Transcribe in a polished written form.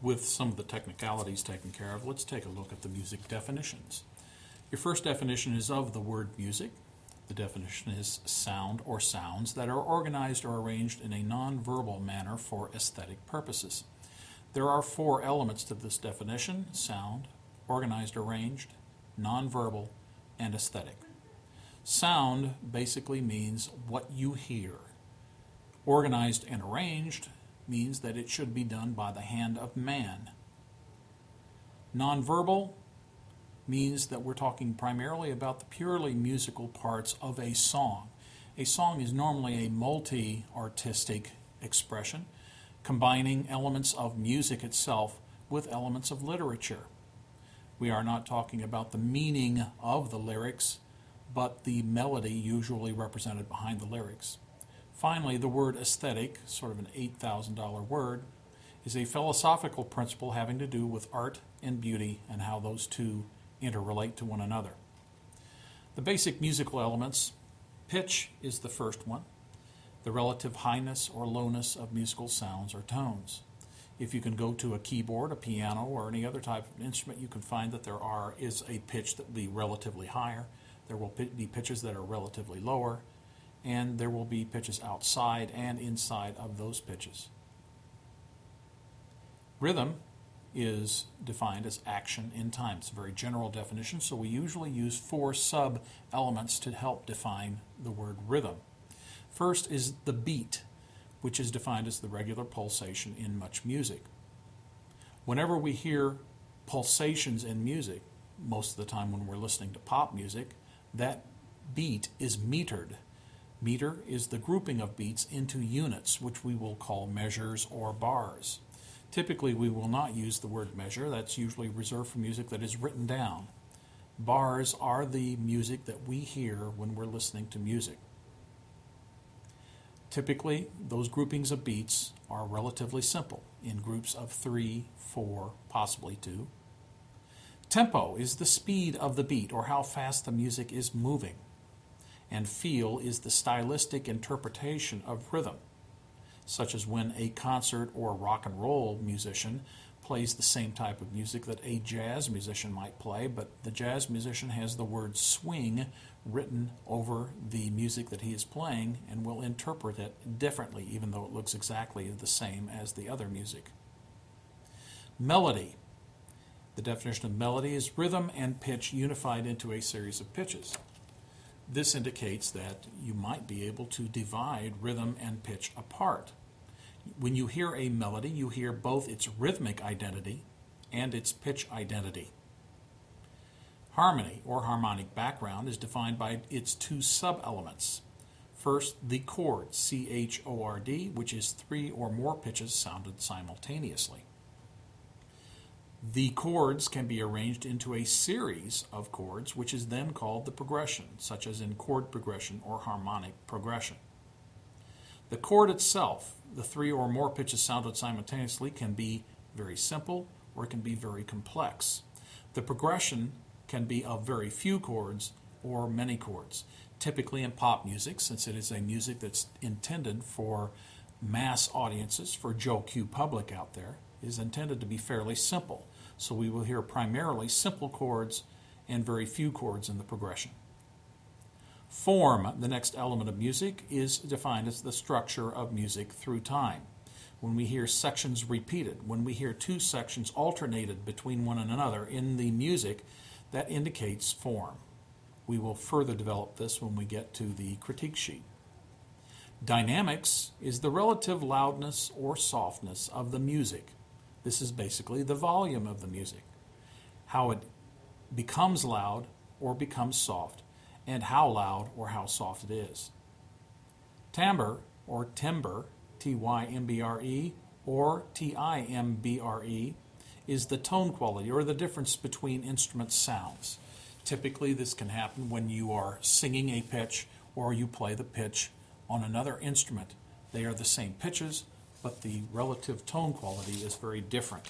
With some of the technicalities taken care of, let's take a look at the music definitions. Your first definition is of the word music. The definition is sound or sounds that are organized or arranged in a non-verbal manner for aesthetic purposes. There are four elements to this definition: sound, organized, arranged, non-verbal, and aesthetic. Sound basically means what you hear. Organized and arranged means that it should be done by the hand of man. Nonverbal means that we're talking primarily about the purely musical parts of a song. A song is normally a multi-artistic expression, combining elements of music itself with elements of literature. We are not talking about the meaning of the lyrics, but the melody usually represented behind the lyrics. Finally, the word aesthetic, sort of an $8,000 word, is a philosophical principle having to do with art and beauty and how those two interrelate to one another. The basic musical elements: pitch is the first one, the relative highness or lowness of musical sounds or tones. If you can go to a keyboard, a piano, or any other type of instrument, you can find that there is a pitch that will be relatively higher. There will be pitches that are relatively lower, and there will be pitches outside and inside of those pitches. Rhythm is defined as action in time. It's a very general definition, so we usually use four sub-elements to help define the word rhythm. First is the beat, which is defined as the regular pulsation in much music. Whenever we hear pulsations in music, most of the time when we're listening to pop music, that beat is metered. Meter is the grouping of beats into units, which we will call measures or bars. Typically, we will not use the word measure. That's usually reserved for music that is written down. Bars are the music that we hear when we're listening to music. Typically, those groupings of beats are relatively simple, in groups of 3, 4, possibly 2. Tempo is the speed of the beat, or how fast the music is moving. And feel is the stylistic interpretation of rhythm, such as when a concert or rock and roll musician plays the same type of music that a jazz musician might play, but the jazz musician has the word swing written over the music that he is playing and will interpret it differently, even though it looks exactly the same as the other music. Melody. The definition of melody is rhythm and pitch unified into a series of pitches. This indicates that you might be able to divide rhythm and pitch apart. When you hear a melody, you hear both its rhythmic identity and its pitch identity. Harmony, or harmonic background, is defined by its two sub-elements. First, the chord, C-H-O-R-D, which is 3 or more pitches sounded simultaneously. The chords can be arranged into a series of chords, which is then called the progression, such as in chord progression or harmonic progression. The chord itself, the 3 or more pitches sounded simultaneously, can be very simple or it can be very complex. The progression can be of very few chords or many chords. Typically in pop music, since it is a music that's intended for mass audiences, for Joe Q public out there, is intended to be fairly simple. So we will hear primarily simple chords and very few chords in the progression. Form, the next element of music, is defined as the structure of music through time. When we hear sections repeated, when we hear two sections alternated between one another in the music, that indicates form. We will further develop this when we get to the critique sheet. Dynamics is the relative loudness or softness of the music. This is basically the volume of the music, how it becomes loud or becomes soft, and how loud or how soft it is. Timbre, or timbre, T-Y-M-B-R-E, or T-I-M-B-R-E, is the tone quality or the difference between instrument sounds. Typically, this can happen when you are singing a pitch or you play the pitch on another instrument. They are the same pitches, but the relative tone quality is very different.